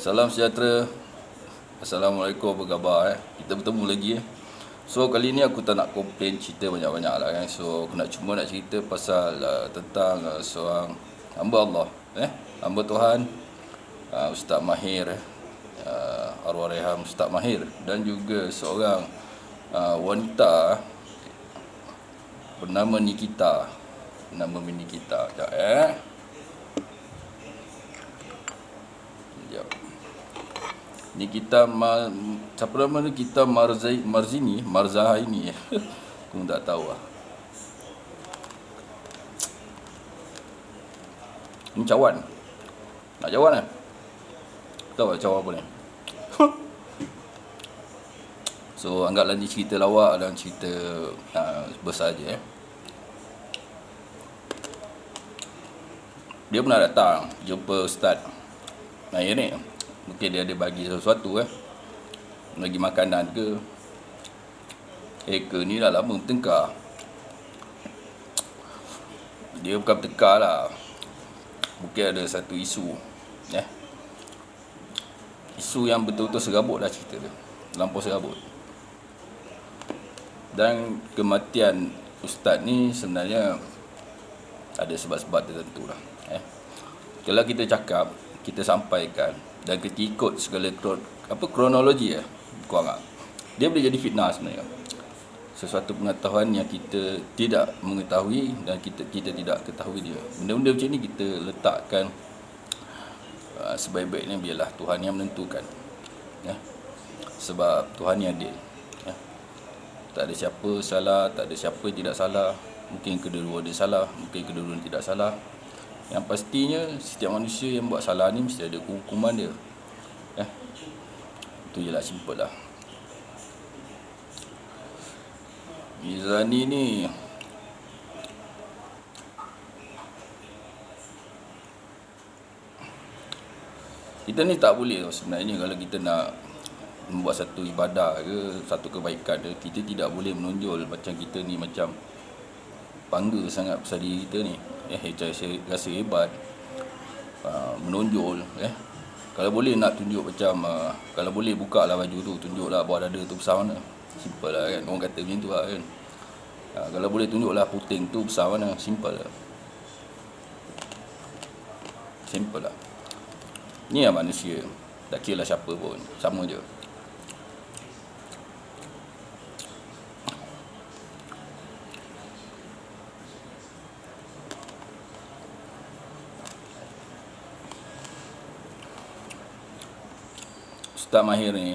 Salam sejahtera. Assalamualaikum, apa khabar Kita bertemu lagi So kali ni aku tak nak komplain cerita banyak-banyak lah kan. So aku cuma nak cerita pasal tentang seorang hamba Allah, hamba Tuhan, Ustaz Mahir, arwah reham Ustaz Mahir, dan juga seorang wanita bernama Nikita. Nama Nikita. Nikita siapa nama ni? Nikita Marzaini. Aku tak tahu lah. Ni cawan. Nak cawan kan? Tahu tak cawan apa ni? So anggaplah ni cerita lawak dan cerita besar je Dia pernah datang jumpa Ustaz Mahir ni. Mungkin dia ada bagi sesuatu bagi makanan ke. Hacker ni dah lama bertengkar. Dia bukan bertengkar lah, mungkin ada satu isu Isu yang betul-betul serabut lah cerita dia. Lampau serabut. Dan kematian Ustaz ni sebenarnya ada sebab-sebab tertentu lah Kalau kita cakap, kita sampaikan dan kita ikut segala kronologi kurang dia boleh jadi fitnah sebenarnya. Sesuatu pengetahuan yang kita tidak mengetahui dan kita tidak ketahui dia. Benda-benda macam ni kita letakkan sebaik-baiknya biarlah Tuhan yang menentukan sebab Tuhan yang adil Tak ada siapa salah, tak ada siapa tidak salah. Mungkin kedua-dua dia salah, mungkin kedua-dua tidak salah. Yang pastinya setiap manusia yang buat salah ni mesti ada hukuman dia. Itu je lah, simple lah. Mizani ni kita ni tak boleh sebenarnya. Kalau kita nak membuat satu ibadah ke, satu kebaikan ke, kita tidak boleh menonjol macam kita ni macam bangga sangat pasal diri kita ni. Saya rasa hebat, menonjol. Kalau boleh nak tunjuk macam kalau boleh buka lah baju tu, tunjuklah bawah dada tu besar mana. Simple lah kan. Orang kata macam tu lah kan. Kalau boleh tunjuklah puting tu besar mana. Simple lah. Simple lah. Ni lah manusia. Tak kira lah siapa pun, sama je. Ustaz Mahir ni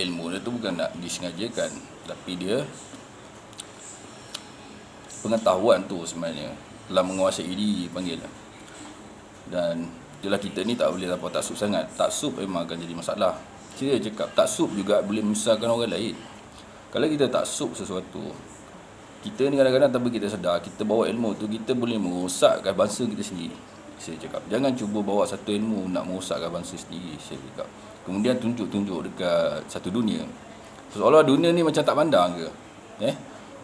ilmu dia tu bukan nak disengajakan, tapi dia pengetahuan tu sebenarnya telah menguasai diri panggil. Dan itulah kita ni tak boleh dapat taksub sangat. Taksub memang akan jadi masalah. Saya cakap taksub juga boleh menyusahkan orang lain. Kalau kita taksub sesuatu, kita ni kadang-kadang tanpa kita sedar, kita bawa ilmu tu, kita boleh merosakkan bangsa kita sendiri. Saya cakap, jangan cuba bawa satu ilmu nak merosakkan bangsa sendiri. Saya cakap, kemudian tunjuk-tunjuk dekat satu dunia. Seolah dunia ni macam tak pandang ke?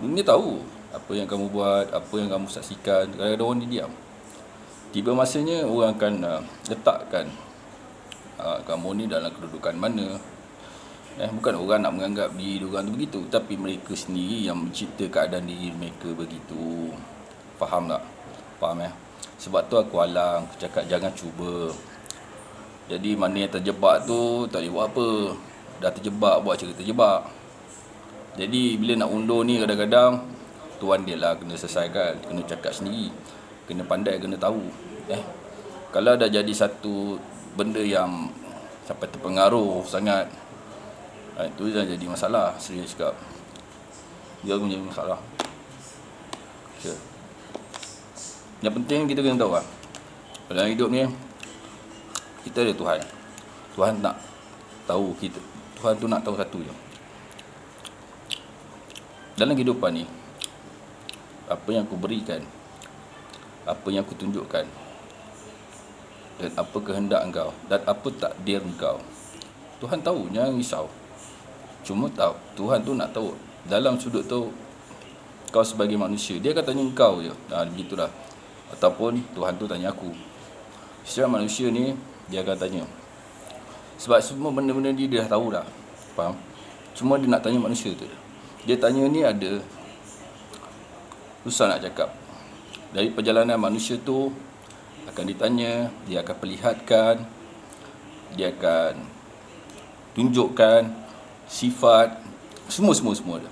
Dunia tahu apa yang kamu buat, apa yang kamu saksikan. Kadang-kadang orang ni diam. Tiba masanya orang akan letakkan kamu ni dalam kedudukan mana. Bukan orang nak menganggap diri orang tu begitu, tapi mereka sendiri yang mencipta keadaan diri mereka begitu. Faham tak? Faham Sebab tu aku halang, aku cakap jangan cuba. Jadi mana yang terjebak tu tak boleh buat apa. Dah terjebak, buat cerita terjebak. Jadi bila nak undur ni kadang-kadang tuan dia lah kena selesaikan. Kena cakap sendiri, kena pandai, kena tahu. Kalau dah jadi satu benda yang sampai terpengaruh sangat, itu dah jadi masalah. Serius cakap, dia pun jadi masalah. Yang penting kita kena tahu dalam hidup ni kita ada Tuhan. Tuhan nak tahu kita. Tuhan tu nak tahu satu je. Dalam kehidupan ni, apa yang aku berikan, apa yang aku tunjukkan, dan apa kehendak engkau, dan apa takdir engkau, Tuhan tahu. Jangan risau. Cuma tahu, Tuhan tu nak tahu dalam sudut tu kau sebagai manusia. Dia akan tanya kau je. Begitulah. ataupun Tuhan tu tanya aku. Secara manusia ni dia akan tanya. Sebab semua benda-benda dia dah tahu dah. Faham? Cuma dia nak tanya manusia tu. Dia tanya ni ada susah nak cakap. Dari perjalanan manusia tu akan ditanya, dia akan perlihatkan, dia akan tunjukkan sifat, semua dia.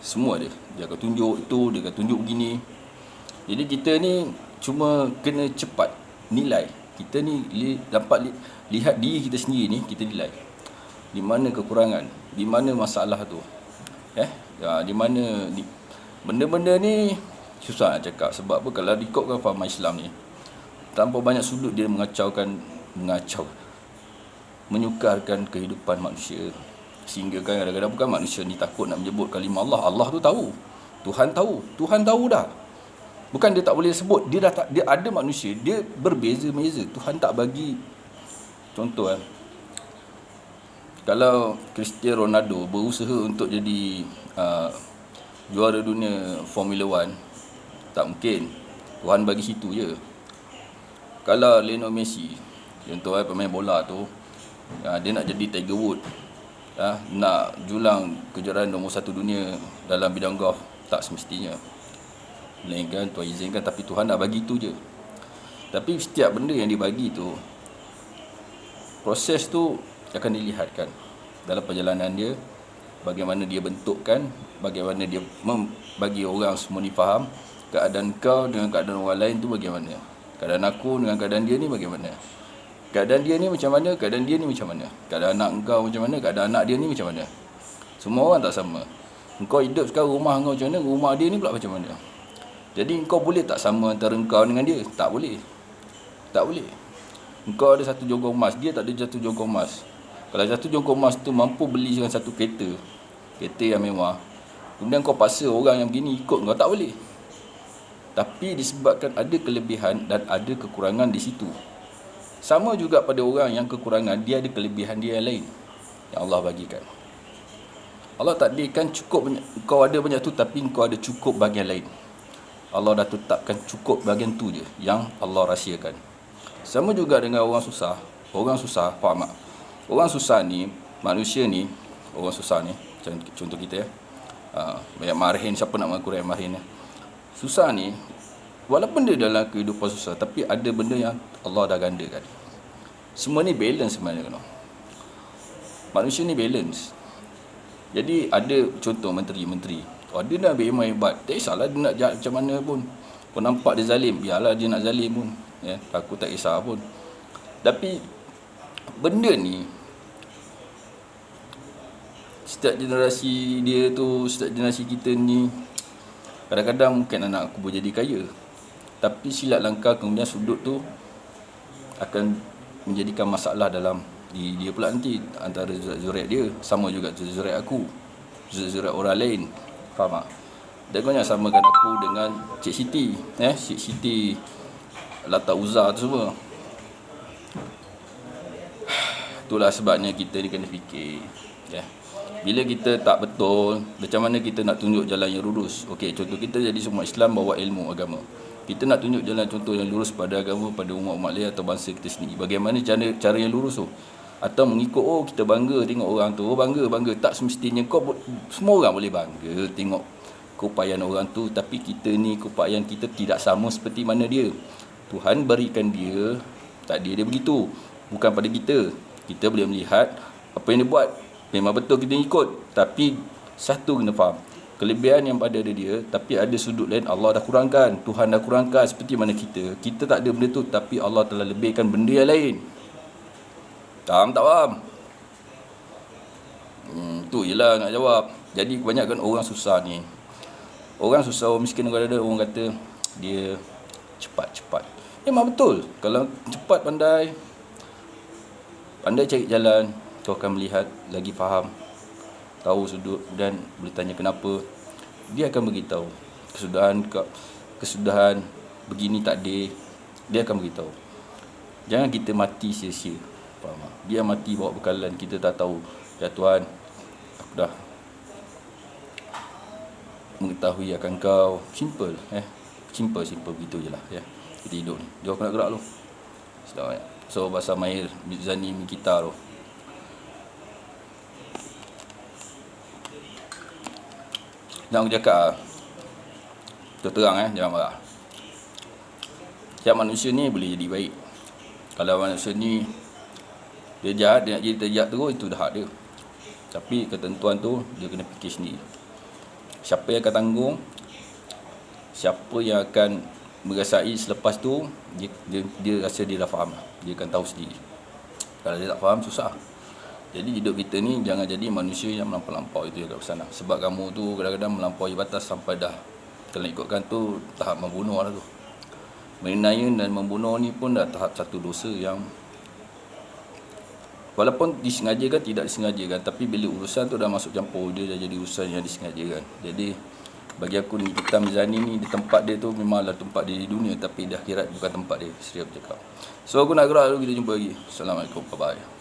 Semua dia akan tunjuk itu, dia akan tunjuk begini. Jadi kita ni cuma kena cepat nilai. Kita ni dapat lihat diri kita sendiri ni, kita nilai di mana kekurangan, di mana masalah tu. Di mana benda-benda ni susah nak cakap. Sebab apa, kalau ikutkan faham Islam ni, tanpa banyak sudut dia menyukarkan kehidupan manusia. Sehingga kan kadang-kadang bukan manusia ni takut nak menyebut kalimah Allah. Allah tu tahu. Tuhan tahu dah. Bukan dia tak boleh sebut, dia ada manusia, dia berbeza-beza. Tuhan tak bagi. Contoh kalau Cristiano Ronaldo berusaha untuk jadi juara dunia Formula 1, tak mungkin. Tuhan bagi situ je. Kalau Lionel Messi, contoh pemain bola tu, dia nak jadi Tiger Woods, nak julang kejuaraan nombor 1 dunia dalam bidang golf, tak semestinya. Melainkan Tuhan izinkan, tapi Tuhan nak bagi tu je. Tapi setiap benda yang dibagi tu, proses tu akan dilihatkan dalam perjalanan dia, bagaimana dia bentukkan, bagaimana dia bagi orang semua ni faham keadaan kau dengan keadaan orang lain tu bagaimana, keadaan aku dengan keadaan dia ni bagaimana, keadaan dia ni macam mana, keadaan dia ni macam mana, keadaan anak kau macam mana, keadaan anak dia ni macam mana. Semua orang tak sama. Engkau hidup sekarang, rumah kau macam mana, rumah dia ni pula macam mana. Jadi engkau boleh tak sama antara engkau dengan dia? Tak boleh. Engkau ada satu jongkong emas, dia tak ada satu jongkong emas. Kalau satu jongkong emas tu mampu beli dengan satu kereta yang mewah, kemudian kau paksa orang yang begini ikut kau, tak boleh. Tapi disebabkan ada kelebihan dan ada kekurangan di situ. Sama juga pada orang yang kekurangan, dia ada kelebihan dia yang lain yang Allah bagikan. Allah takdirkan cukup banyak, kau ada banyak tu, tapi kau ada cukup bagian lain. Allah dah tetapkan cukup bagian tu je yang Allah rahsiakan. Sama juga dengan orang susah. Faham tak? Orang susah ni, manusia ni, orang susah ni, contoh kita banyak Mahin, siapa nak mengaku yang Mahin susah ni, walaupun dia dalam kehidupan susah, tapi ada benda yang Allah dah gandakan. Semua ni balance sebenarnya. Manusia ni balance. Jadi ada contoh menteri. Dia nak ambil ilmu hebat, tak kisahlah dia nak jahat macam mana pun nampak dia zalim, biarlah dia nak zalim pun, aku tak kisah pun. Tapi benda ni setiap generasi dia tu, setiap generasi kita ni, kadang-kadang mungkin anak aku boleh jadi kaya, tapi silap langkah kemudian sudut tu akan menjadikan masalah dalam diri dia pula nanti, antara zurat dia sama juga zurat aku, zurat orang lain. Faham tak? Dan kau jangan samakan aku dengan Cik Siti, Cik Siti Lata Uzza tu semua. Itulah sebabnya kita ni kena fikir, bila kita tak betul, macam mana kita nak tunjuk jalan yang lurus. Okey, contoh kita jadi semua Islam bawa ilmu agama, kita nak tunjuk jalan contoh yang lurus pada agama, pada umat-umat lain atau bangsa kita sendiri. Bagaimana cara yang lurus tu? Atau mengikut, kita bangga tengok orang tu, bangga. Tak semestinya semua orang boleh bangga tengok keupayaan orang tu, tapi kita ni keupayaan kita tidak sama seperti mana dia. Tuhan berikan dia, takdir dia begitu, bukan pada kita. Kita boleh melihat apa yang dia buat, memang betul kita ikut, tapi satu kena faham, kelebihan yang pada dia, tapi ada sudut lain Allah dah kurangkan, Tuhan dah kurangkan. Seperti mana kita tak ada benda tu, tapi Allah telah lebihkan benda yang lain. Tak faham? Tu jelah nak jawab. Jadi kebanyakan orang susah ni, orang miskin, ada orang kata dia cepat. Memang betul. Kalau cepat, pandai cari jalan, kau akan melihat lagi faham, tahu sudut, dan boleh tanya kenapa. Dia akan beritahu kesudahan begini takdir, dia akan beritahu. Jangan kita mati sia-sia. Faham tak? Dia mati bawa bekalan, kita tak tahu. Ya Tuhan, aku dah mengetahui akan kau. Simple simple begitu je lah ya. Kita hidup ni. Jom aku nak gerak lu. Sedap. So pasal Mahir Mizani kita tu. Jangan aku cakap terang jangan marah. Setiap manusia ni boleh jadi baik. Kalau manusia ni dia jahat, dia nak jadi terjahat terus, itu dah hak dia. Tapi ketentuan tu dia kena fikir sendiri. Siapa yang akan tanggung, siapa yang akan merasai selepas tu, dia rasa dia dah faham. Dia akan tahu sendiri. Kalau dia tak faham, susah. Jadi hidup kita ni jangan jadi manusia yang melampau-lampau, itu yang kat sana. Sebab kamu tu kadang-kadang melampaui batas sampai dah, kalau ikutkan tu tahap membunuh lah tu. Menganiaya dan membunuh ni pun dah tahap satu dosa yang walaupun disengajakan tidak disengajakan, tapi bila urusan tu dah masuk campur, dia dah jadi urusan yang disengajakan. Jadi bagi aku Nikita Mizani ni, di tempat dia tu memanglah tempat dia di dunia, tapi di akhirat bukan tempat dia. Serius cakap. So aku nak gerak dulu, kita jumpa lagi. Assalamualaikum, bye bye.